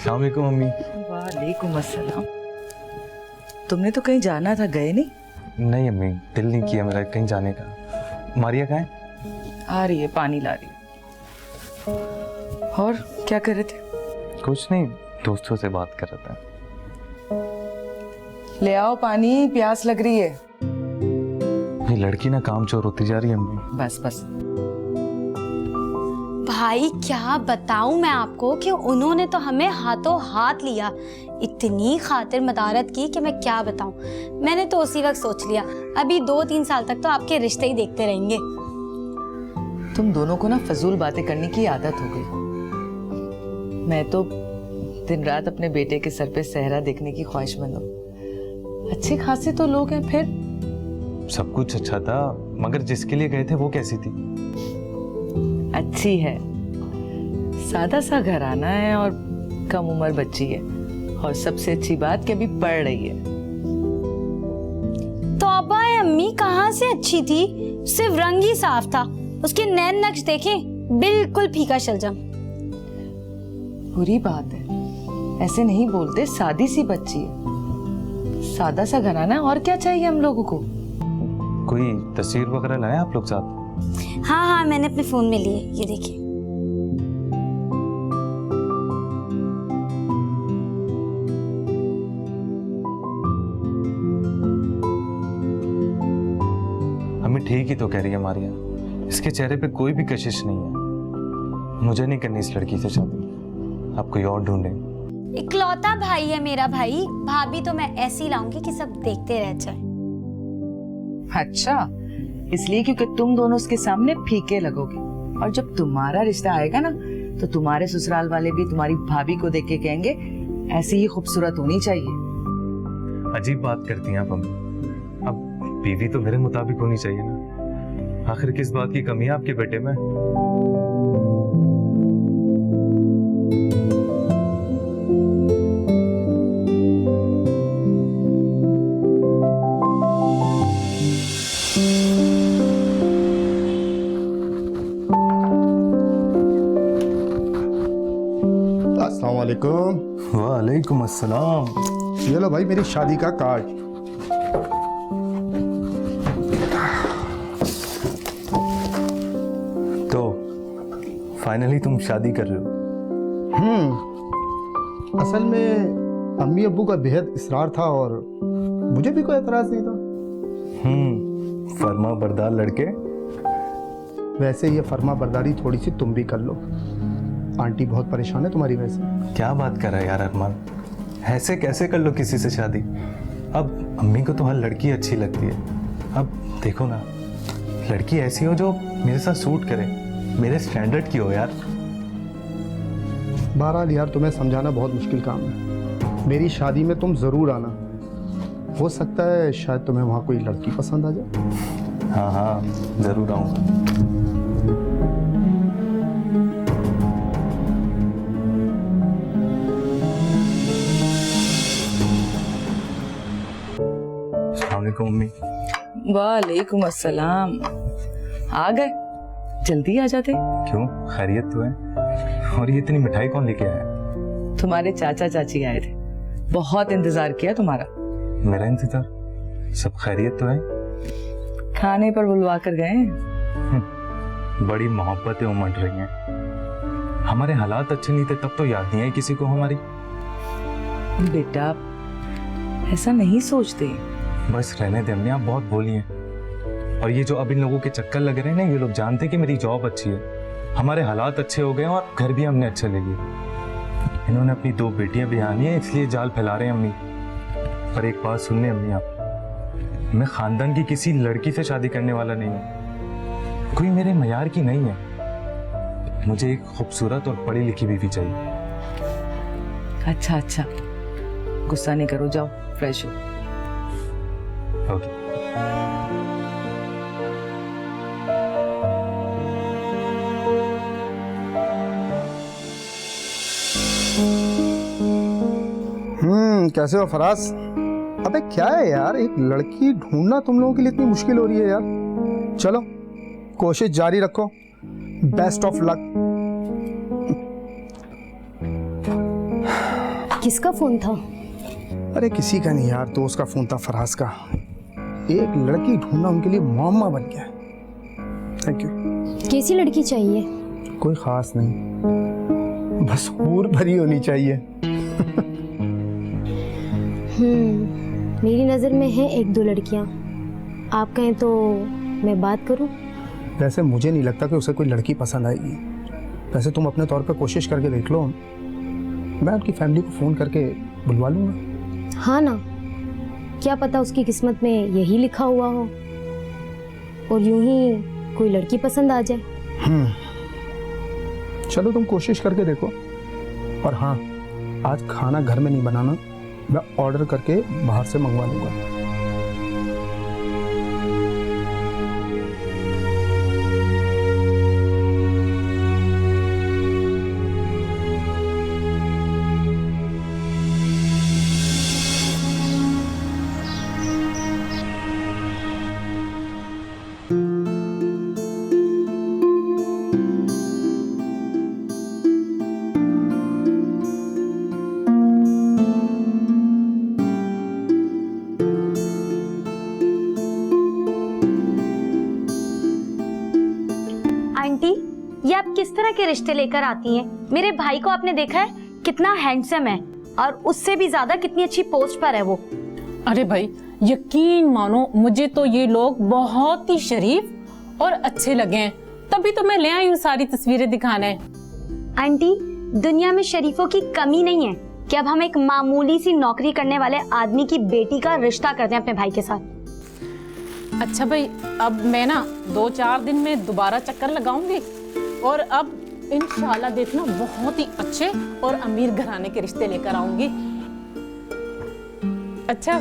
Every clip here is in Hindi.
अस्सलाम वालेकुम मम्मी। वालेकुम अस्सलाम। तुमने तो कहीं जाना था, गए नहीं? नहीं अम्मी, दिल नहीं किया मेरा कहीं जाने का। मारिया कहाँ है? आ रही है, पानी ला रही है। और क्या कर रहे थे? कुछ नहीं, दोस्तों से बात कर रहा था। ले आओ पानी, प्यास लग रही है। ये लड़की ना काम चोर होती जा रही है अम्मी। बस बस। भाई क्या बताऊं मैं आपको कि उन्होंने तो हमें हाथों हाथ लिया, इतनी खातिर मदारत की कि मैं क्या बताऊं। मैंने तो उसी वक्त सोच लिया अभी 2-3 साल तक तो आपके रिश्ते ही देखते रहेंगे। तुम दोनों को ना फजूल बातें करने की आदत हो गई। मैं तो दिन रात अपने बेटे के सर पे सहरा देखने की ख्वाहिशमंद हूँ। अच्छे खासे तो लोग हैं, फिर सब कुछ अच्छा था, मगर जिसके लिए गए थे वो कैसी थी? अच्छी है, सादा सा घराना है और कम उम्र बच्ची है, और सबसे अच्छी बात कि अभी पढ़ रही है। तो अब्बा अम्मी कहाँ से अच्छी थी, सिर्फ रंग ही साफ था, उसके नैन नक्श देखे बिल्कुल फीका शलजम। बुरी बात है, ऐसे नहीं बोलते, सादी सी बच्ची है, सादा सा घराना है, और क्या चाहिए हम लोगों को। कोई तस्वीर वगैरह लाए आप लोग साथ? हाँ हाँ, मैंने अपने फोन में लिए, ये देखिए। अम्मी ठीक ही तो कह रही है मारिया, इसके चेहरे पे कोई भी कशिश नहीं है। मुझे नहीं करनी इस लड़की से शादी, आप कोई और ढूंढें। इकलौता भाई है मेरा भाई, भाभी तो मैं ऐसी लाऊंगी कि सब देखते रह जाए। अच्छा, इसलिए क्योंकि तुम दोनों उसके सामने फीके लगोगे, और जब तुम्हारा रिश्ता आएगा ना तो तुम्हारे ससुराल वाले भी तुम्हारी भाभी को देख के कहेंगे ऐसी ही खूबसूरत होनी चाहिए। अजीब बात करती हैं आप अम्मी। अब बीवी तो मेरे मुताबिक होनी चाहिए ना। आखिर किस बात की कमी है आपके बेटे में? अस्सलाम वालेकुम। वालेकुम अस्सलाम। ये लो भाई मेरी शादी का कार्ड। तो फाइनली तुम शादी कर रहे हो? असल में अम्मी अब्बू का बेहद इसरार था और मुझे भी कोई एतराज नहीं था। फर्मा बरदार लड़के। वैसे ये फर्मा बरदारी थोड़ी सी तुम भी कर लो, आंटी बहुत परेशान है तुम्हारी वजह से। क्या बात कर रहा है यार अरमान, ऐसे कैसे कर लो किसी से शादी? अब अम्मी को तो हर लड़की अच्छी लगती है। अब देखो ना, लड़की ऐसी हो जो मेरे साथ सूट करे, मेरे स्टैंडर्ड की हो यार। बहरहाल यार, तुम्हें समझाना बहुत मुश्किल काम है। मेरी शादी में तुम ज़रूर आना, हो सकता है शायद तुम्हें वहाँ कोई लड़की पसंद आ जाए। हाँ हाँ, ज़रूर आऊँगा। मम्मी। वालेकुम अस्सलाम। आ गए, जल्दी आ जाते। क्यों, खैरियत तो है? और ये इतनी मिठाई कौन लेके आया? तुम्हारे चाचा चाची आए थे, बहुत इंतजार किया तुम्हारा। मेरा इंतजार? सब खैरियत तो है? खाने पर बुलवा कर गए। बड़ी मोहब्बतें उमड़ रही हैं। हमारे हालात अच्छे नहीं थे तब तो याद नहीं आई किसी को हमारी। बेटा ऐसा नहीं सोचते। बस रहने दे अम्मी, आप बहुत बोली हैं। और ये जो अब इन लोगों के चक्कर लग रहे हैं ना, ये लोग जानते कि मेरी जॉब अच्छी है, हमारे हालात अच्छे हो गए और घर भी हमने अच्छे ले लिए। इन्होंने अपनी 2 बेटियां ब्याही हैं, इसलिए जाल फैला रहे हैं अम्मी। पर एक बात सुन लें अम्मी आप, मैं खानदान की किसी लड़की से शादी करने वाला नहीं हूँ। कोई मेरे मयार की नहीं है। मुझे एक खूबसूरत और पढ़ी लिखी बीवी चाहिए। अच्छा अच्छा, गुस्सा नहीं करो, जाओ फ्रेश हो। ओके। कैसे हो फराज? अबे क्या है यार, एक लड़की ढूंढना तुम लोगों के लिए इतनी मुश्किल हो रही है यार। चलो कोशिश जारी रखो, बेस्ट ऑफ लक। किसका फोन था? अरे किसी का नहीं यार, दोस्त का फोन था, फराज का। एक लड़की ढूंढना उनके लिए मुअम्मा बन गया। Thank you. कैसी लड़की चाहिए? कोई खास नहीं, बस हूर भरी होनी चाहिए। मेरी नज़र में है एक दो लड़कियां, आप कहें तो मैं बात करूं? वैसे मुझे नहीं लगता कि उसे कोई लड़की पसंद आएगी। वैसे तुम अपने तौर पर कोशिश करके देख लो, मैं उनकी फैमिली को फ़ोन करके बुलवा लूँगा। हाँ ना, क्या पता उसकी किस्मत में यही लिखा हुआ हो और यूं ही कोई लड़की पसंद आ जाए। चलो तुम कोशिश करके देखो। और हाँ, आज खाना घर में नहीं बनाना, मैं ऑर्डर करके बाहर से मंगवा लूँगा। आंटी, ये आप किस तरह के रिश्ते लेकर आती हैं? मेरे भाई को आपने देखा है, कितना हैंडसम है और उससे भी ज्यादा कितनी अच्छी पोस्ट पर है वो। अरे भाई यकीन मानो, मुझे तो ये लोग बहुत ही शरीफ और अच्छे लगे हैं, तभी तो मैं ले आई हूँ सारी तस्वीरें दिखाने। आंटी, दुनिया में शरीफों की कमी नहीं है कि अब हम एक मामूली सी नौकरी करने वाले आदमी की बेटी का रिश्ता करते हैं अपने भाई के साथ। अच्छा भाई, अब मैं ना 2-4 दिन में दोबारा चक्कर लगाऊंगी और अब इंशाल्लाह देखना बहुत ही अच्छे और अमीर घराने के रिश्ते लेकर आऊंगी। अच्छा,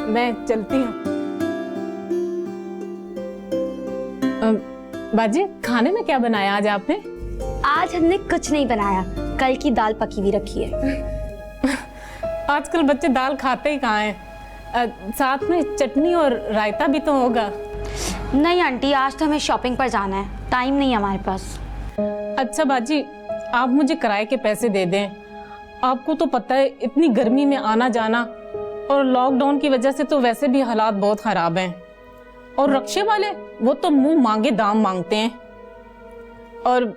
मैं चलती हूँ। बाजी, खाने में क्या बनाया आज आपने? आज हमने कुछ नहीं बनाया, कल की दाल पकी हुई रखी है। आजकल बच्चे दाल खाते ही कहाँ हैं? साथ में चटनी और रायता भी तो होगा। नहीं आंटी, आज तो हमें शॉपिंग पर जाना है, टाइम नहीं है हमारे पास। अच्छा बाजी, आप मुझे किराए के पैसे दे दें। आपको तो पता है इतनी गर्मी में आना जाना, और लॉकडाउन की वजह से तो वैसे भी हालात बहुत खराब हैं। और रक्शे वाले वो तो मुंह मांगे दाम मांगते हैं। और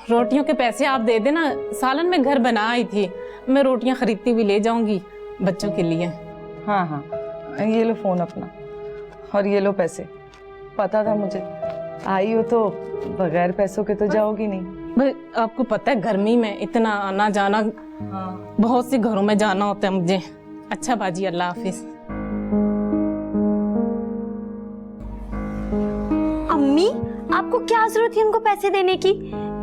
रोटियों के पैसे आप दे देना, सालन में घर बना आई थी, मैं रोटियां खरीदती हुई ले जाऊंगी बच्चों के लिए। हाँ हाँ, ये लो फोन अपना और ये लो पैसे। पता था मुझे, आई हो तो बगैर पैसों के तो जाओगी नहीं। भाई आपको पता है गर्मी में इतना आना जाना, हाँ। बहुत से घरों में जाना होता है मुझे। अच्छा बाजी, अल्लाह हाफिज। अम्मी, आपको क्या जरूरत है उनको पैसे देने की?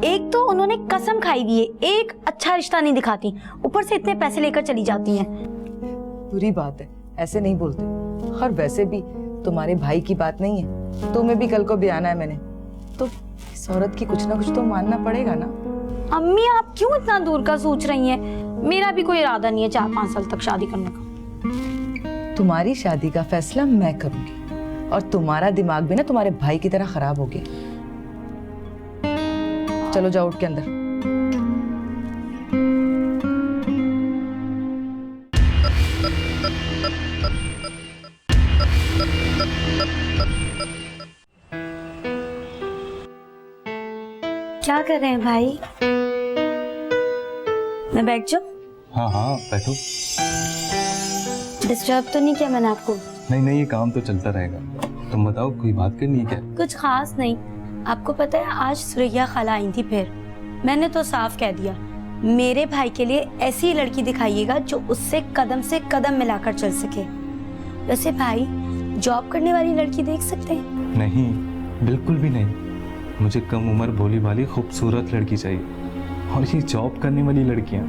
एक तो उन्होंने कसम खाई हुई है, एक अच्छा रिश्ता नहीं दिखाती, ऊपर से इतने पैसे लेकर चली जाती हैं। बुरी बात है, ऐसे नहीं बोलते। और वैसे भी तुम्हारे भाई की बात नहीं है, तुम्हें भी कल को ब्याना है मैंने, तो इस औरत की कुछ ना कुछ तो मानना पड़ेगा ना। अम्मी, आप क्यों इतना दूर का सोच रही हैं? मेरा भी कोई इरादा नहीं है 4-5 साल तक शादी करने का। तुम्हारी शादी का फैसला मैं करूंगी, और तुम्हारा दिमाग भी ना तुम्हारे भाई की तरह खराब हो गया। चलो जाओ, उठ के अंदर। क्या कर रहे हैं भाई? मैं बैठ जाऊं? हाँ हाँ बैठो। डिस्टर्ब तो नहीं किया मैंने आपको? नहीं नहीं, ये काम तो चलता रहेगा। तुम बताओ, कोई बात करनी है क्या? कुछ खास नहीं। आपको पता है आज सुरैया खाला आई थी, फिर मैंने तो साफ कह दिया मेरे भाई के लिए ऐसी लड़की दिखाइएगा जो उससे कदम से कदम मिलाकर चल सके। वैसे भाई, जॉब करने वाली लड़की देख सकते हैं? नहीं, बिल्कुल भी नहीं। मुझे कम उम्र भोली भाली खूबसूरत लड़की चाहिए। और ये जॉब करने वाली लड़कियां,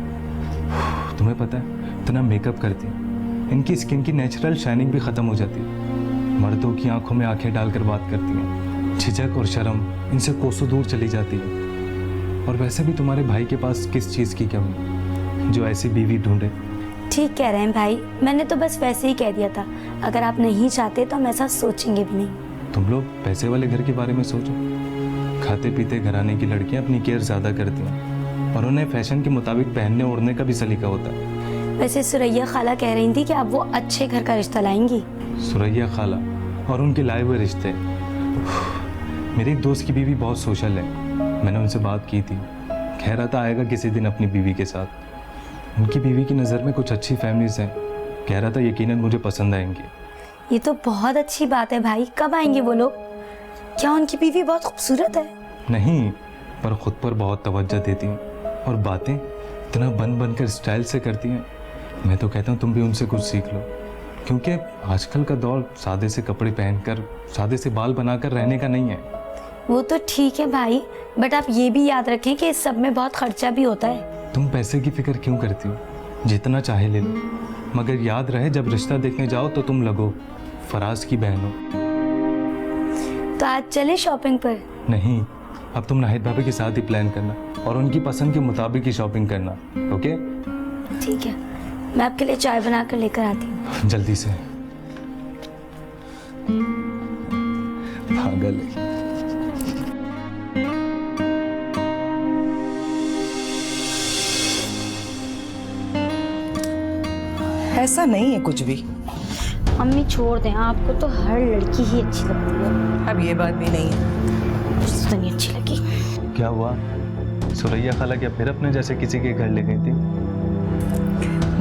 तुम्हें पता है इतना मेकअप करती हैं, इनकी स्किन की नेचुरल शाइनिंग भी ख़त्म हो जाती है। मर्दों की आंखों में आंखें डालकर बात करती हैं, झिझक और शर्म इनसे कोसों दूर चली जाती है। और वैसे भी तुम्हारे भाई के पास किस चीज़ की कमी जो ऐसी बीवी ढूंढे? ठीक कह रहे हैं भाई, मैंने तो बस वैसे ही कह दिया था। अगर आप नहीं चाहते तो हम ऐसा सोचेंगे भी नहीं। तुम लोग पैसे वाले घर के बारे में सोचो। खाते पीते घराने की लड़कियां अपनी केयर ज़्यादा करती हैं, और उन्हें फैशन के मुताबिक पहनने ओढ़ने का भी सलीका होता है। वैसे सुरैया खाला कह रही थी कि अब वो अच्छे घर का रिश्ता लाएंगी। सुरैया खाला और उनके लाए हुए रिश्ते। मेरे एक दोस्त की बीवी बहुत सोशल है, मैंने उनसे बात की थी, कह रहा था आएगा किसी दिन अपनी बीवी के साथ। उनकी बीवी की नज़र में कुछ अच्छी फैमिलीज हैं, कह रहा था यकीनन मुझे पसंद आएंगी। ये तो बहुत अच्छी बात है भाई। कब आएंगे वो लोग? क्या उनकी बीवी बहुत खूबसूरत है? नहीं, पर खुद पर बहुत तवज्जो देती हैं और बातें इतना बन कर स्टाइल से करती हैं। मैं तो कहता हूँ तुम भी उनसे कुछ सीख लो, क्योंकि आजकल का दौर सादे से कपड़े पहनकर, सादे से बाल बनाकर रहने का नहीं है। वो तो ठीक है भाई, बट आप ये भी याद रखें कि इस सब में बहुत खर्चा भी होता है। तुम पैसे की फिक्र क्यों करती हो? जितना चाहे ले लो, मगर याद रहे जब रिश्ता देखने जाओ तो तुम लगो फराज की बहन हो। तो आज चले शॉपिंग पर? नहीं, अब तुम नाहिद भाभी के साथ ही प्लान करना और उनकी पसंद के मुताबिक ही शॉपिंग करना, ओके? ठीक है, मैं आपके लिए चाय बना कर लेकर आती हूँ। जल्दी से। पागल है। ऐसा नहीं है कुछ भी। मम्मी छोड़ दें, आपको तो हर लड़की ही अच्छी लगती है। अब ये बात भी नहीं है। मुझे तो नहीं अच्छी लगी। क्या हुआ? सुरैया खाला क्या फिर अपने जैसे किसी के घर ले गई थी?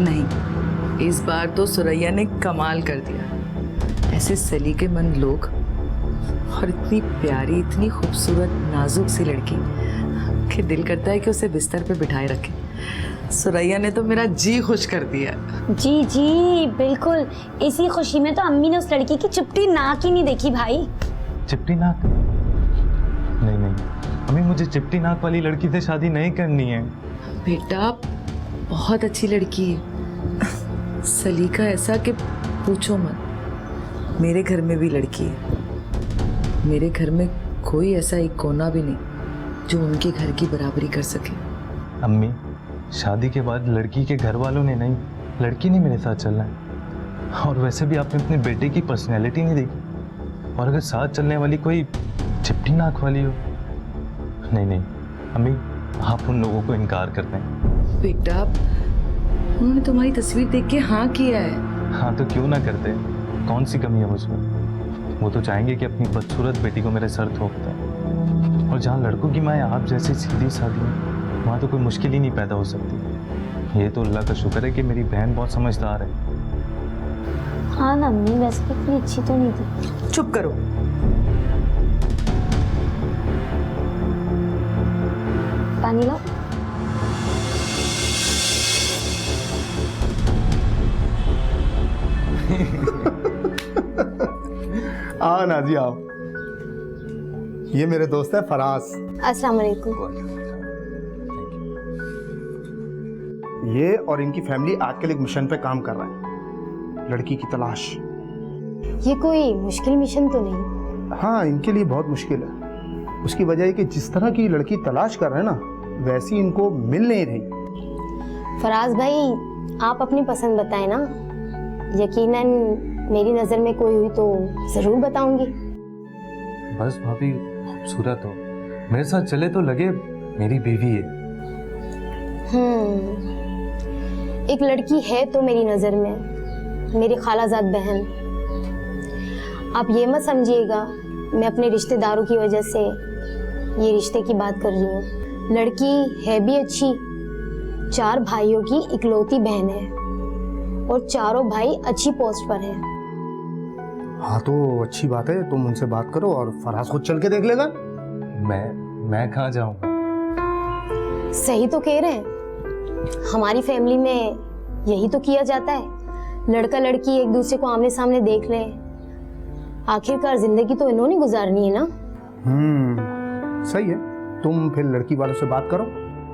नहीं, इस बार तो सुरैया ने कमाल कर दिया। ऐसे सलीकेमंद लोग और इतनी प्यारी, इतनी खूबसूरत, नाजुक सी लड़की कि दिल करता है कि उसे बिस्तर पे बिठाए रखे। सुरैया ने तो मेरा जी खुश कर दिया। जी जी बिल्कुल, इसी खुशी में तो अम्मी ने उस लड़की की चिपटी नाक ही नहीं देखी भाई। चिपटी नाक? नहीं नहीं, अम्मी मुझे चिपटी नाक वाली लड़की से शादी नहीं करनी है। बेटा बहुत अच्छी लड़की है, सलीका ऐसा कि पूछो मत। मेरे घर में भी लड़की है, मेरे घर में कोई ऐसा एक कोना भी नहीं जो उनके घर की बराबरी कर सके। अम्मी, शादी के बाद लड़की के घर वालों ने नहीं, लड़की ने मेरे साथ चलना है। और वैसे भी आपने अपने बेटे की पर्सनैलिटी नहीं देखी, और अगर साथ चलने वाली कोई चिपटी नाक वाली हो, नहीं नहीं अम्मी, आप उन लोगों को इनकार करते हैं। बेटा उन्होंने तुम्हारी तस्वीर देख के हाँ किया है। हाँ तो क्यों ना करते, कौन सी कमी है मुझमें? वो तो चाहेंगे कि अपनी बदसूरत बेटी को मेरे सर थोप दें। और जहाँ लड़कों की माँ आप जैसी सीधी सादी है, वहाँ तो कोई मुश्किल ही नहीं पैदा हो सकती। ये तो अल्लाह का शुक्र है कि मेरी बहन बहुत समझदार है। हाँ ना अम्मी, वैसे भी इतनी अच्छी तो नहीं थी। चुप करो। पानी लो। आओ नाजी आओ। ये मेरे दोस्त है फराज। अस्सलाम वालेकुम। ये और इनकी फैमिली आजकल एक मिशन पे काम कर रहा है, लड़की की तलाश। ये कोई मुश्किल मिशन तो नहीं? हाँ, इनके लिए बहुत मुश्किल है। उसकी वजह है कि जिस तरह की लड़की तलाश कर रहे हैं ना, वैसी इनको मिल नहीं रही। फराज भाई, आप अपनी पसंद बताएं ना, यकीनन मेरी नज़र में कोई हुई तो ज़रूर बताऊंगी। बस भाभी खूबसूरत हो, मेरे साथ चले तो लगे मेरी बीवी है। एक लड़की है तो मेरी नज़र में, मेरी खालाजाद बहन। आप ये मत समझिएगा मैं अपने रिश्तेदारों की वजह से ये रिश्ते की बात कर रही हूँ। लड़की है भी अच्छी, 4 भाइयों की इकलौती बहन है और चारों भाई अच्छी पोस्ट पर हैं। हाँ तो अच्छी बात है, तुम उनसे बात करो और फराज खुद चल के देख लेगा। मैं कहाँ जाऊँगा? सही तो कह रहे हैं, हमारी फैमिली में यही तो किया जाता है, लड़का लड़की एक दूसरे को आमने सामने देख लें। आखिरकार जिंदगी तो इन्होंने गुजारनी है ना। सही है, तुम फिर लड़की वालों से बात करो।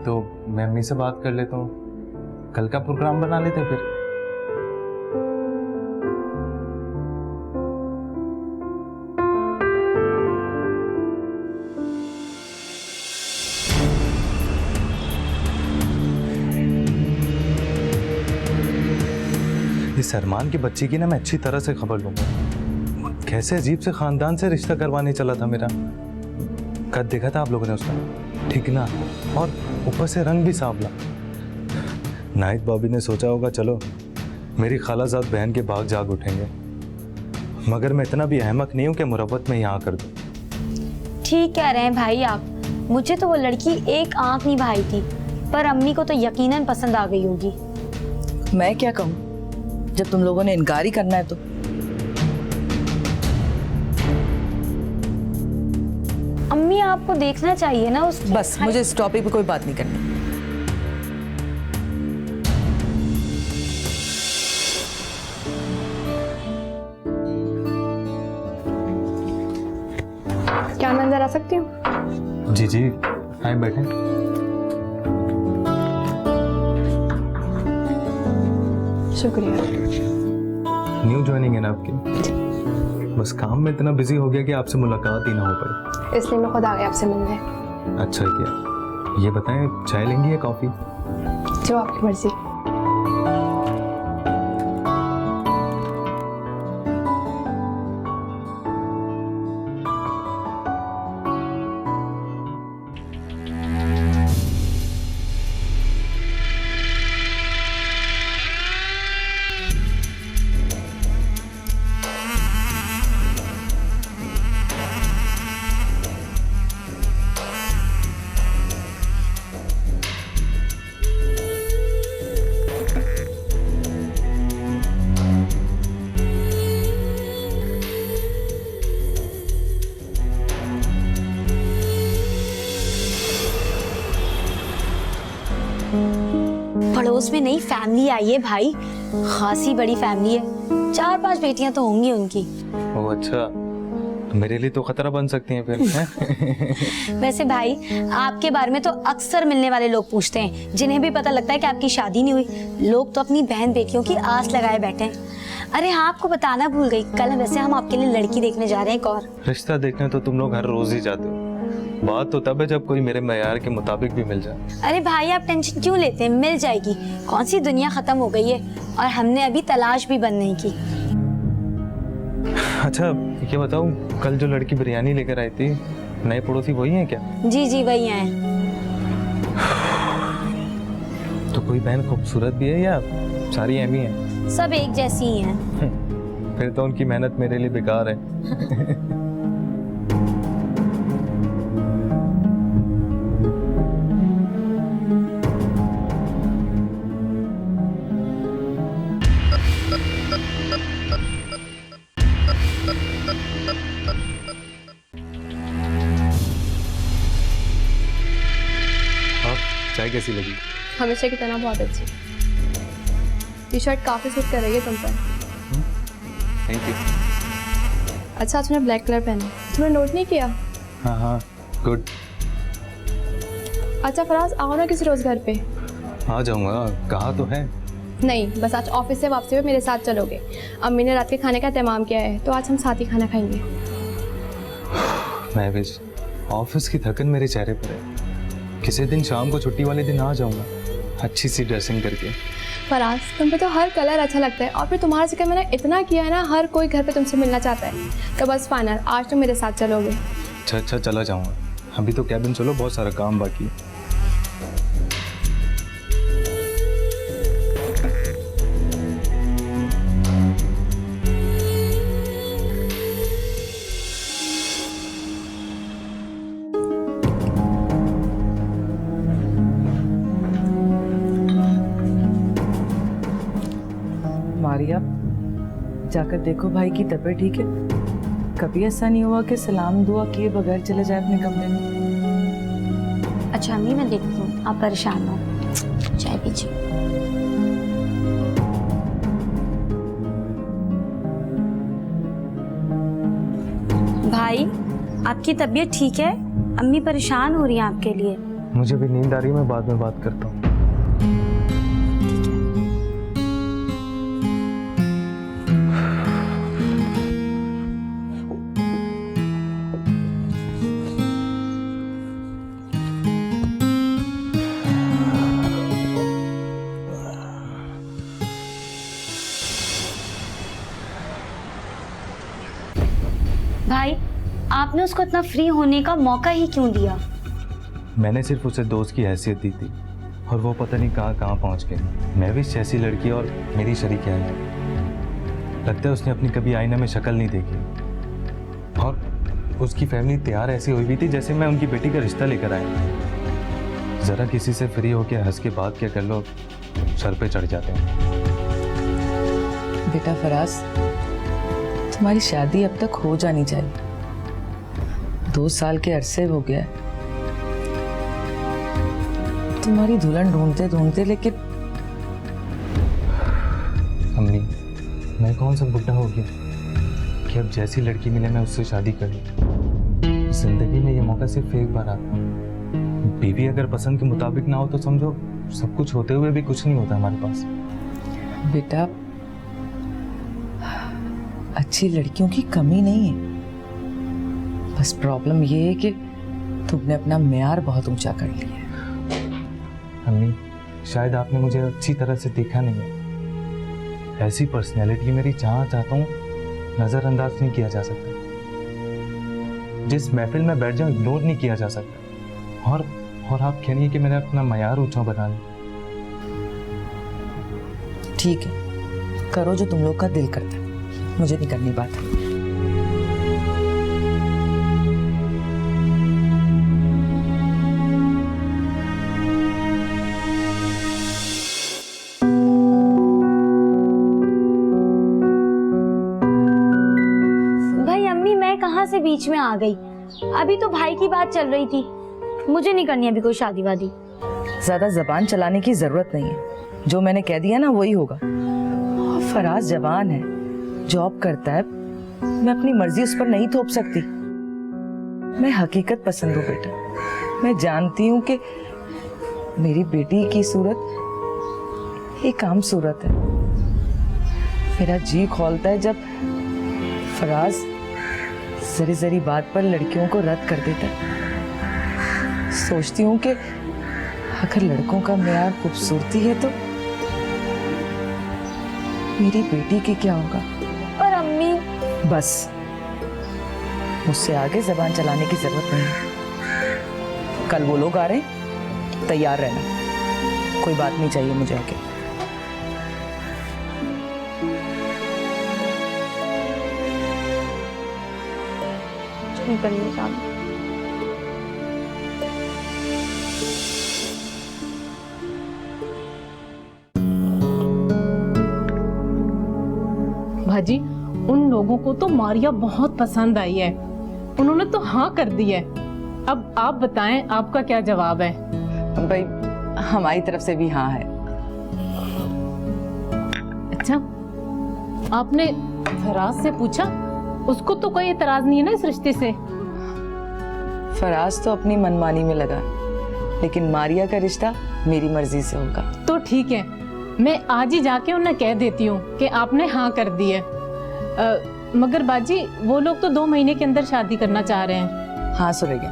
तो मैं अम्मी से बात कर लेता हूँ, कल का प्रोग्राम बना लेते हैं फिर। इस अरमान की बच्ची की ना मैं अच्छी तरह से खबर लूंगा। कैसे अजीब से खानदान से रिश्ता करवाने चला था मेरा। कद देखा था आप लोगों ने उसका, ठीक ना, और ऊपर से रंग भी सांवला। नाहिद भाभी ने सोचा होगा चलो मेरी खालाजाद बहन के भाग जाग उठेंगे, मगर मैं इतना भी अहमक नहीं हूं कि मुरव्वत में यहाँ कर दूं। ठीक कह रहे हैं भाई आप। मुझे तो वो लड़की एक आंख नहीं भाई थी, पर अम्मी को तो यकीनन पसंद आ गई होगी। मैं क्या कहूँ, जब तुम लोगों ने इनकार ही करना है तो। अम्मी आपको देखना चाहिए ना उसकी। बस मुझे इस टॉपिक पे कोई बात नहीं करनी। क्या मैं अंदर आ सकती हूँ? जी जी, आए बैठे। शुक्रिया। न्यू ज्वाइनिंग है ना आपकी? बस काम में इतना बिजी हो गया कि आपसे मुलाकात ही ना हो पाई। इसलिए मैं खुद आ गई आपसे मिलने। अच्छा किया। ये बताएं, चाय लेंगी या कॉफी? जो आपकी मर्जी। पड़ोस में नई फैमिली आई है भाई, खासी बड़ी फैमिली है। 4-5 बेटियां तो होंगी उनकी। ओह अच्छा, तो मेरे लिए तो खतरा बन सकती हैं फिर हैं? वैसे भाई आपके बारे में तो अक्सर मिलने वाले लोग पूछते हैं, जिन्हें भी पता लगता है कि आपकी शादी नहीं हुई। लोग तो अपनी बहन बेटियों की आस लगाए बैठे हैं। अरे हाँ, आपको बताना भूल गई, कल वैसे हम आपके लिए लड़की देखने जा रहे हैं एक और। रिश्ता देखने तो तुम लोग हर रोज ही जाते हो, बात तो तब है जब कोई मेरे मयार के मुताबिक भी मिल जाए। अरे भाई आप टेंशन क्यों लेते हैं, मिल जाएगी। कौन सी दुनिया खत्म हो गई है, और हमने अभी तलाश भी बंद नहीं की। अच्छा ये बताओ, कल जो लड़की बिरयानी लेकर आई थी, नए पड़ोसी वही हैं क्या? जी जी वही हैं। तो कोई बहन खूबसूरत भी है या सारी एमी है? सब एक जैसी ही हैं। फिर तो उनकी मेहनत मेरे लिए बेकार है। चाय कैसी लगी? हमेशा की तरह बहुत अच्छी। ये शर्ट काफी सूट कर रही है तुम पर। Thank you. अच्छा तुमने ब्लैक कलर पहना, तुमने नोट नहीं किया? हाँ हाँ गुड। अच्छा फराज, आओ ना किसी रोज घर पे। आ जाऊंगा, कहा तो है। नहीं, बस आज ऑफिस से वापसी में मेरे साथ चलोगे। अम्मी ने रात के खाने का इंतजाम किया है, तो आज हम साथ ही खाना खाएंगे। महविश, ऑफिस की थकन मेरे चेहरे पर है। किसी दिन शाम को छुट्टी वाले दिन आ जाऊंगा, अच्छी सी ड्रेसिंग करके। फराज, तुम पे तो हर कलर अच्छा लगता है, और फिर तुम्हारा जिक्र मैंने इतना किया है ना, हर कोई घर पे तुमसे मिलना चाहता है। तो बस फाइनल, आज तुम मेरे साथ चलोगे। अच्छा अच्छा चला जाऊंगा, अभी तो कैबिन चलो, बहुत सारा काम बाकी है। मारिया, जाकर देखो भाई की तबीयत ठीक है। कभी ऐसा नहीं हुआ कि सलाम दुआ किए बगैर चले जाए अपने कमरे में। अच्छा अम्मी मैं देखती हूँ, आप परेशान हो, चाय पीजिए। भाई आपकी तबीयत ठीक है? अम्मी परेशान हो रही हैं आपके लिए। मुझे भी नींद आ रही है, मैं बाद में बात करता हूँ। भाई आपने उसको इतना फ्री होने का मौका ही क्यों दिया? मैंने सिर्फ उसे दोस्त की हैसियत दी थी, और वो पता नहीं कहाँ कहाँ पहुँच गए। मैं भी जैसी लड़की और मेरी शरीक है। लगता है उसने अपनी कभी आईने में शक्ल नहीं देखी और उसकी फैमिली तैयार ऐसी हुई भी थी जैसे मैं उनकी बेटी का रिश्ता लेकर आया। ज़रा किसी से फ्री होकर हंस के बात क्या कर लो, सर पे चढ़ जाते हैं। बेटा फराज, तुम्हारी शादी अब तक हो जानी चाहिए। 2 साल के अरसे हो गया है तुम्हारी दुल्हन ढूंढते ढूंढते, लेकिन अम्मी, मैं कौन सा बुढ़ा हो गया कि अब जैसी लड़की मिले मैं उससे शादी कर लूं। जिंदगी में ये मौका सिर्फ एक बार आता है। बीवी अगर पसंद के मुताबिक ना हो तो समझो सब कुछ होते हुए भी कुछ नहीं होता हमारे पास। बेटा, अच्छी लड़कियों की कमी नहीं है, बस प्रॉब्लम ये है कि तुमने अपना मेयार बहुत ऊंचा कर लिया है। अम्मी, शायद आपने मुझे अच्छी तरह से देखा नहीं है। ऐसी पर्सनैलिटी मेरी जहाँ चाहता हूँ नज़रअंदाज नहीं किया जा सकता। जिस महफिल में बैठ जाऊँ इग्नोर नहीं किया जा सकता। और आप कह रही हैं कि मैंने अपना मयार ऊंचा बना लिया। ठीक है, करो जो तुम लोग का दिल करता है, मुझे नहीं करनी बात। भाई अम्मी, मैं कहाँ से बीच में आ गई? अभी तो भाई की बात चल रही थी। मुझे नहीं करनी अभी कोई शादी वादी। ज्यादा जबान चलाने की जरूरत नहीं है, जो मैंने कह दिया ना वही होगा। और फराज जवान है, जॉब करता है, मैं अपनी मर्जी उस पर नहीं थोप सकती। मैं हकीकत पसंद हूँ बेटा। मैं जानती हूँ कि मेरी बेटी की सूरत एक आम सूरत है। मेरा जी खौलता है जब फराज जरी जरी बात पर लड़कियों को रद्द कर देता है। सोचती हूँ कि अगर लड़कों का मेयार खूबसूरती है तो मेरी बेटी की क्या होगा? और अम्मी, बस मुझसे आगे जबान चलाने की जरूरत नहीं। कल वो लोग आ रहे हैं, तैयार रहना। कोई बात नहीं चाहिए मुझे आगे। नहीं करनी शादी। भाजी, उन लोगों को तो मारिया बहुत पसंद आई है। उन्होंने तो हाँ कर दी है। अब आप बताएं, आपका क्या जवाब है? भाई, हमारी तरफ से भी हाँ है। अच्छा, आपने फराज से पूछा? उसको तो कोई एतराज नहीं है ना इस रिश्ते से? फराज तो अपनी मनमानी में लगा, लेकिन मारिया का रिश्ता मेरी मर्जी से होगा। तो ठीक है, मैं आज ही जाके उन्हें कह देती हूँ कि आपने हाँ कर दी है। मगर बाजी, वो लोग तो 2 महीने के अंदर शादी करना चाह रहे हैं। हाँ सुरेगा,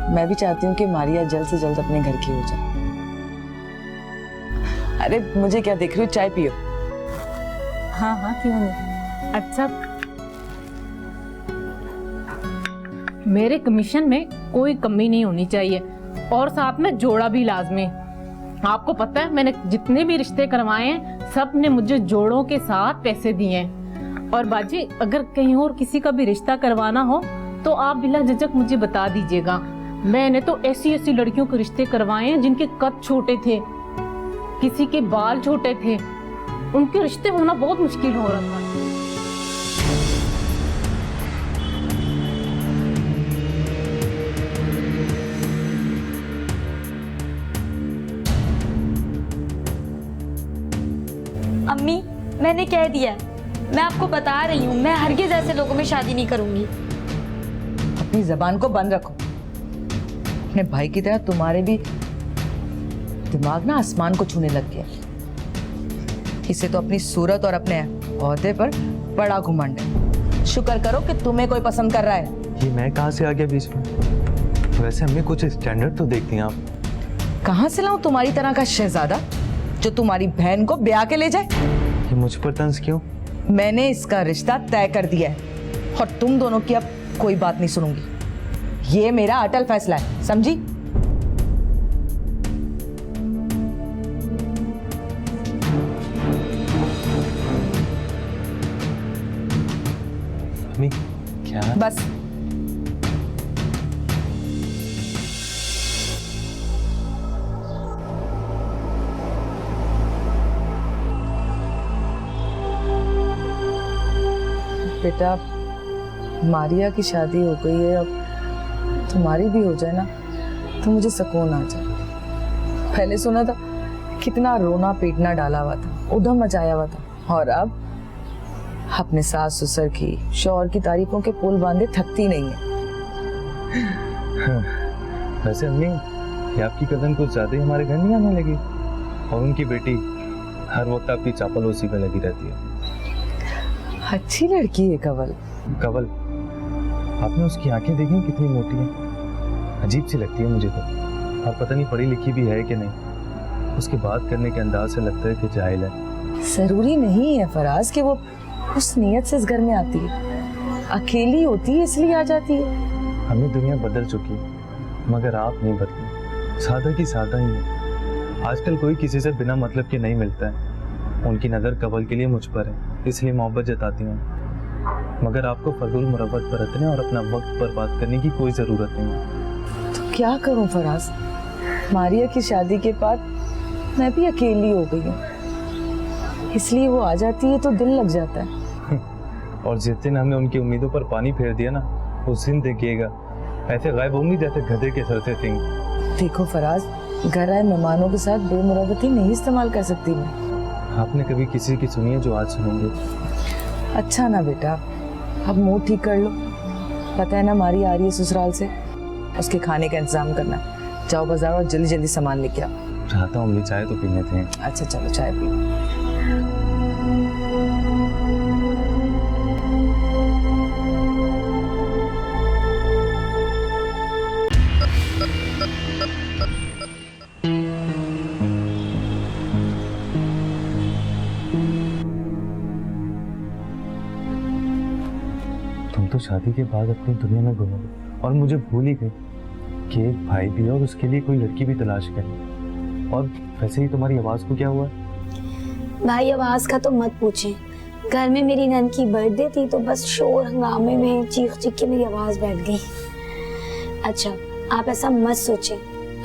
मैं भी चाहती हूँ कि मारिया जल्द से जल्द अपने घर की हो जाए। अरे मुझे क्या देख रही हो, चाय पियो। हाँ हाँ, क्यों नहीं। अच्छा, मेरे कमीशन में कोई कमी नहीं होनी चाहिए और साथ में जोड़ा भी लाजमी। आपको पता है, मैंने जितने भी रिश्ते करवाए हैं सब ने मुझे जोड़ों के साथ पैसे दिए हैं। और बाजी, अगर कहीं और किसी का भी रिश्ता करवाना हो तो आप बिला झिझक मुझे बता दीजिएगा। मैंने तो ऐसी ऐसी लड़कियों के रिश्ते करवाए हैं जिनके कद छोटे थे, किसी के बाल छोटे थे। उनके रिश्ते होना बहुत मुश्किल हो रहा था। अम्मी, मैंने कह दिया, मैं आपको बता रही हूँ, मैं हरगिज़ ऐसे लोगों में शादी नहीं करूंगी। अपनी जबान को बंद रखो। अपने भाई की तरह तुम्हारे भी दिमाग ना आसमान को छूने लग गया। इसे तो अपनी सूरत और अपने ओहदे पर बड़ा घुमंड है। शुक्र करो कि तुम्हें कोई पसंद कर रहा है। ये मैं कहाँ से आ गया बीच में? वैसे हमें कुछ स्टैंडर्ड तो देखती हैं आप। कहाँ से लाऊं तुम्हारी तरह का शहजादा जो तुम्हारी बहन को ब्याह के ले जाए? ये मुझ पर तंज क्यों? मैंने इसका रिश्ता तय कर दिया है और तुम दोनों की अब कोई बात नहीं सुनूंगी। ये मेरा अटल फैसला है, समझी? अम्मी क्या? बस बेटा, मारिया की शादी हो गई है, अब तुम्हारी भी हो जाए ना तो मुझे सुकून आ जाए। पहले सुना था कितना रोना पीटना डाला हुआ था, उधम मचाया हुआ था, और अब अपने सास ससुर की शौहर की तारीफों के पुल बांधे थकती नहीं है। वैसे अम्मी, ये आपकी कजन कुछ ज्यादा ही हमारे घर नहीं आने लगी, और उनकी बेटी हर वक्त आपकी चापलूसी में लगी रहती है। अच्छी लड़की है कवल। कवल, आपने उसकी आंखें देखी कितनी मोटी हैं, अजीब सी लगती है मुझे तो, और पता नहीं पढ़ी लिखी भी है कि नहीं। उसकी बात करने के अंदाज से लगता है कि जाहिल है। जरूरी नहीं है फराज कि वो उस नियत से इस घर में आती है, अकेली होती है इसलिए आ जाती है। हमें दुनिया बदल चुकी है, मगर आप नहीं बदली, सादा की सादा ही है। आजकल कोई किसी से बिना मतलब के नहीं मिलता है। उनकी नज़र कवल के लिए मुझ पर है, इसलिए मोहब्बत जताती हैं, मगर आपको फजूल मुरब्बत बरतने और अपना वक्त बर्बाद करने की कोई ज़रूरत नहीं है। तो क्या करूं फराज, मारिया की शादी के बाद मैं भी अकेली हो गई हूँ, इसलिए वो आ जाती है तो दिल लग जाता है। और जिस दिन हमने उनकी उम्मीदों पर पानी फेर दिया ना, उस दिन देखिएगा ऐसे गायब होंगी जैसे गधे के सर से सिंग। देखो फराज, घर आए मेहमानों के साथ बेमुरवती नहीं इस्तेमाल कर सकती मैं। आपने कभी किसी की सुनी है जो आज सुनेंगे? अच्छा ना बेटा, अब मूड ठीक कर लो। पता है ना मारी आ रही है ससुराल से, उसके खाने का इंतजाम करना। जाओ बाजार और जल्दी जल्दी सामान लेके आओ। चाहता हूँ अम्मी, चाय तो पीने थे। अच्छा चलो चाय पी। तुम तो शादी के बाद अपनी दुनिया में घूमोगे और मुझे भूल ही गई कि एक भाई भी है और उसके लिए कोई लड़की भी तलाश करें। और वैसे ही तुम्हारी आवाज़ को क्या हुआ? भाई आवाज का तो मत पूछें, घर में मेरी नंद की बर्थडे थी तो बस शोर हंगामे में चीख चीख के मेरी आवाज बैठ गई। अच्छा आप ऐसा मत सोचें,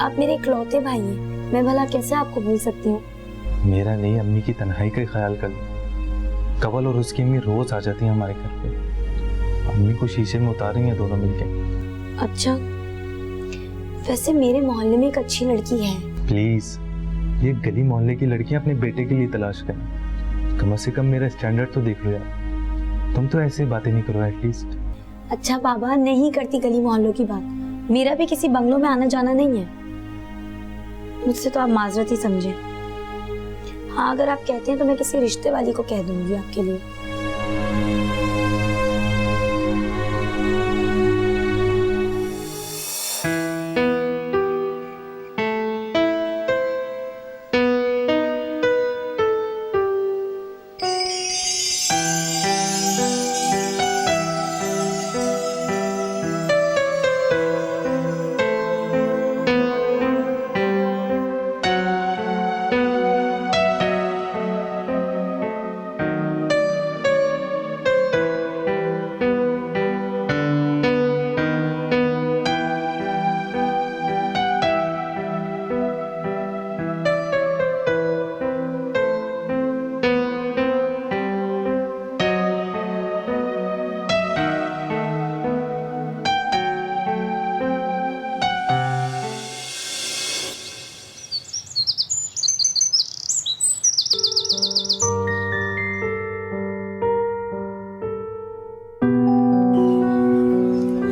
आप मेरे इकलौते भाई हैं, मैं भला कैसे आपको भूल सकती हूँ। मेरा नहीं, अम्मी की तन्हाई का ख्याल कर लो। कवल और उसकी अम्मी रोज आ जाती हैं हमारे घर पे, अम्मी को शीशे में उतार रही हैं दोनों मिलके। अच्छा वैसे मेरे मोहल्ले में एक अच्छी लड़की है। प्लीज, ये गली मोहल्ले की लड़कियां अपने बेटे के लिए तलाश करें, कम से कम मेरा स्टैंडर्ड तो देख लो यार। तुम तो ऐसे बातें नहीं करो एटलीस्ट। अच्छा बाबा, नहीं करती गली मोहल्लों की बात, मेरा भी किसी बंगलों में आना जाना नहीं है, मुझसे तो आप माजरत ही समझें। हाँ अगर आप कहते हैं तो मैं किसी रिश्ते वाली को कह दूंगी आपके लिए।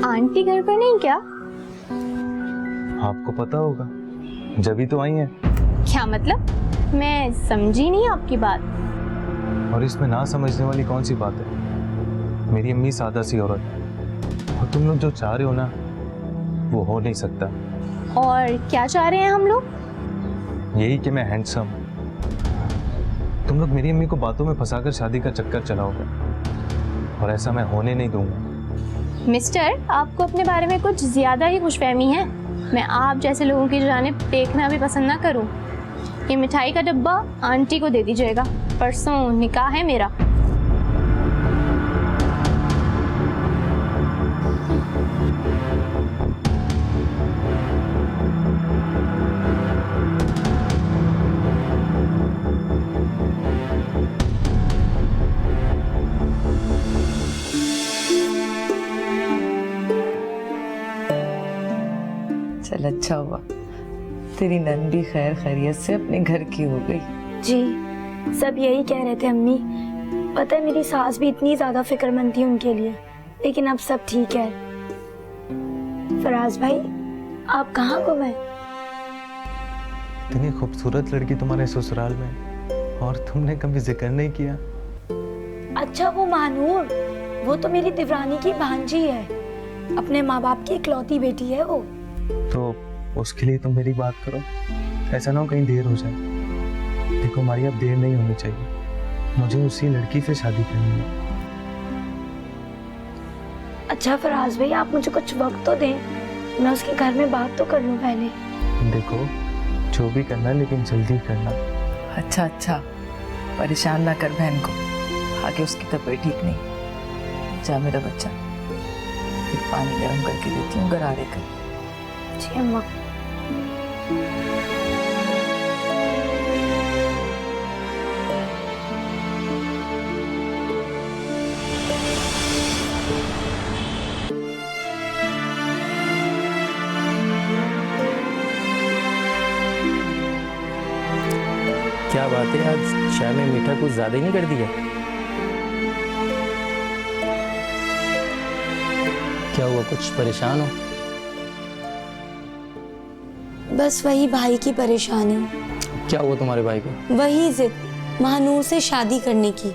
आंटी घर पर नहीं क्या? आपको पता होगा, जब तो आई हैं। क्या मतलब? मैं समझी नहीं आपकी बात। और इसमें ना समझने वाली कौन सी बात है? मेरी अम्मी सादा सी औरत है, और तुम लोग जो चाह रहे हो ना वो हो नहीं सकता। और क्या चाह रहे हैं हम लोग? यही कि मैं हैंडसम। तुम लोग मेरी अम्मी को बातों में फंसाकर शादी का चक्कर चलाओगे, और ऐसा मैं होने नहीं दूंगा। मिस्टर, आपको अपने बारे में कुछ ज्यादा ही खुशफहमी है। मैं आप जैसे लोगों की जानिब देखना भी पसंद ना करूं। ये मिठाई का डब्बा आंटी को दे दीजिएगा, परसों निकाह है मेरा। चल अच्छा हुआ, तेरी नन भी खैर खैरियत से अपने घर की हो गई। जी सब यही कह रहे थे अम्मी। पता है मेरी सास भी इतनी ज्यादा फिक्रमंद थी उनके लिए, लेकिन अब सब ठीक है। फराज भाई आप कहाँ गुम हैं? इतनी खूबसूरत लड़की तुम्हारे ससुराल में और तुमने कभी जिक्र नहीं किया। अच्छा वो महानूर, वो तो मेरी दिवरानी की भांजी है, अपने माँ बाप की इकलौती बेटी है वो। तो उसके लिए तुम मेरी बात करो, ऐसा ना हो कहीं देर हो जाए। देखो हमारी अब देर नहीं होनी चाहिए, मुझे उसी लड़की से शादी करनी है। अच्छा फराज भाई आप मुझे कुछ वक्त तो दें, मैं उसके घर में बात तो कर लूं पहले। देखो जो भी करना लेकिन जल्दी करना। अच्छा अच्छा, परेशान ना कर बहन को, आगे उसकी तबीयत ठीक नहीं। जा मेरा बच्चा, फिर पानी गर्म करके देती हूँ, गरारे कर। जी अम्मा। क्या बात है, आज चाय में मीठा कुछ ज्यादा ही नहीं कर दिया? क्या हुआ, कुछ परेशान हो? बस वही भाई की परेशानी, क्या हुआ तुम्हारे भाई को? वही जिद महानूर से शादी करने की,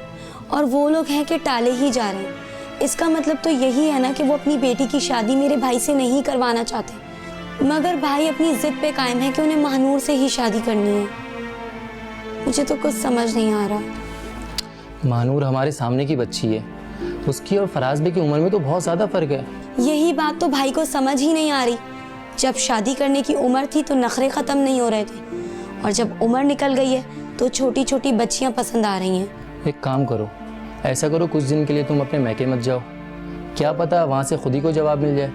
और वो लोग हैं कि टाले ही जा रहे हैं। इसका मतलब तो यही है ना कि वो अपनी बेटी की शादी मेरे भाई से नहीं करवाना चाहते, मगर भाई अपनी जिद पे कायम है कि उन्हें महानूर से ही शादी करनी है। मुझे तो कुछ समझ नहीं आ रहा। महानूर हमारे सामने की बच्ची है, उसकी और फराज भाई की उम्र में तो बहुत ज्यादा फर्क है। यही बात तो भाई को समझ ही नहीं आ रही। जब शादी करने की उम्र थी तो नखरे खत्म नहीं हो रहे थे, और जब उम्र निकल गई है तो छोटी छोटी बच्चियां पसंद आ रही हैं। एक काम करो, ऐसा करो कुछ दिन के लिए तुम अपने मैके मत जाओ, क्या पता वहाँ से खुद ही को जवाब मिल जाए।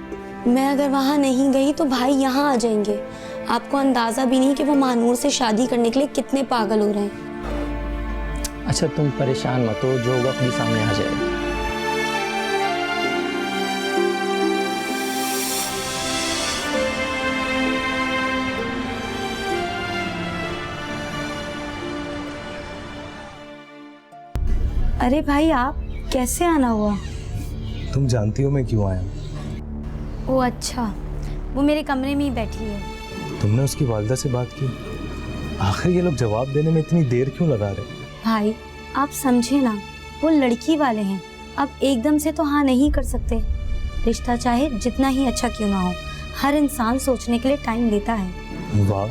मैं अगर वहाँ नहीं गई तो भाई यहाँ आ जाएंगे। आपको अंदाजा भी नहीं कि वो महानूर से शादी करने के लिए कितने पागल हो रहे हैं। अच्छा तुम परेशान मत हो, जो होगा खुद ही सामने आ जाएगा। अरे भाई आप कैसे आना हुआ? तुम जानती हो मैं क्यों आया? ओ अच्छा, वो मेरे कमरे में ही बैठी है। तुमने उसकी वालिदा से बात की? आखिर ये लोग जवाब देने में इतनी देर क्यों लगा रहे? भाई आप समझे ना, वो लड़की वाले हैं, अब एकदम से तो हाँ नहीं कर सकते। रिश्ता चाहे जितना ही अच्छा क्यों ना हो, हर इंसान सोचने के लिए टाइम लेता है। वाह,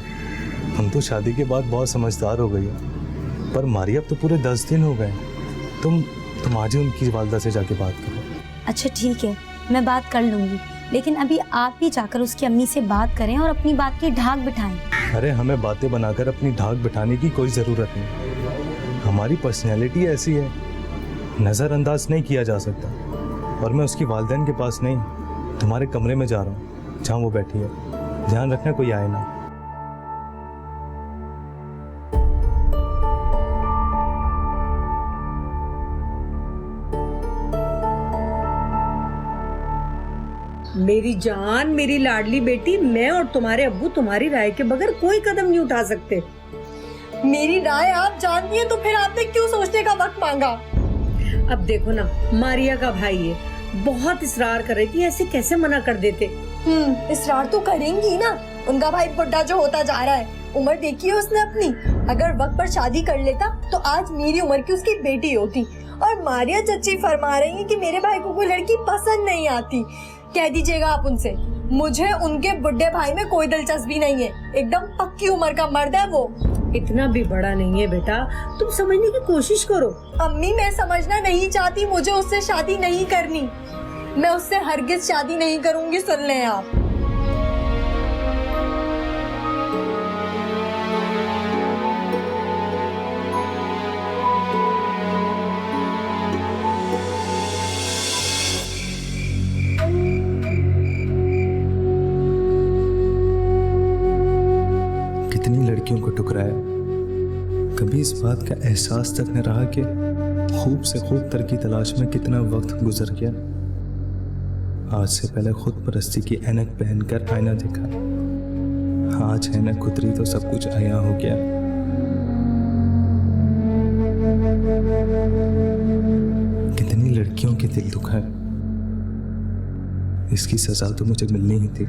तुम तो शादी के बाद बहुत समझदार हो गई हो। पर मारिया अब तो पूरे 10 दिन हो गए। तुम आज ही उनकी वालिदा से जाके बात करो। अच्छा ठीक है, मैं बात कर लूंगी, लेकिन अभी आप ही जाकर उसकी अम्मी से बात करें और अपनी बात की ढाक बिठाएं। अरे हमें बातें बनाकर अपनी ढाक बिठाने की कोई ज़रूरत नहीं। हमारी पर्सनैलिटी ऐसी है, नज़रअंदाज नहीं किया जा सकता। और मैं उसकी वालिदैन के पास नहीं, तुम्हारे कमरे में जा रहा हूँ जहाँ वो बैठी है। ध्यान रखना कोई आए ना। मेरी जान, मेरी लाडली बेटी, मैं और तुम्हारे अब्बू तुम्हारी राय के बगैर कोई कदम नहीं उठा सकते। मेरी राय आप जानती हैं तो फिर आपने क्यों सोचने का वक्त मांगा? अब देखो ना, मारिया का भाई है, बहुत इसरार कर रही थी, ऐसे कैसे मना कर देते? इसरार तो करेंगी ना, उनका भाई बुढ़ा जो होता जा रहा है, उम्र देखी है उसने अपनी। अगर वक्त पर शादी कर लेता तो आज मेरी उम्र की उसकी बेटी होती। और मारिया चच्ची फरमा रही है कि मेरे भाई को कोई लड़की पसंद नहीं आती। कह दीजिएगा आप उनसे, मुझे उनके बुढ़े भाई में कोई दिलचस्पी नहीं है, एकदम पक्की उम्र का मर्द है वो। इतना भी बड़ा नहीं है बेटा, तुम समझने की कोशिश करो। अम्मी मैं समझना नहीं चाहती, मुझे उससे शादी नहीं करनी, मैं उससे हरगिज शादी नहीं करूंगी, सुन लें आप। कितनी लड़कियों को ठुकराया, कभी इस बात का एहसास तक न रहा कि खूब से खूब तर की तलाश में कितना वक्त गुजर गया। आज से पहले खुद परस्ती की ऐनक पहनकर आईना देखा, आज है न कुतरी तो सब कुछ आया हो गया। कितनी लड़कियों के दिल दुखा है, इसकी सजा तो मुझे मिलनी ही थी।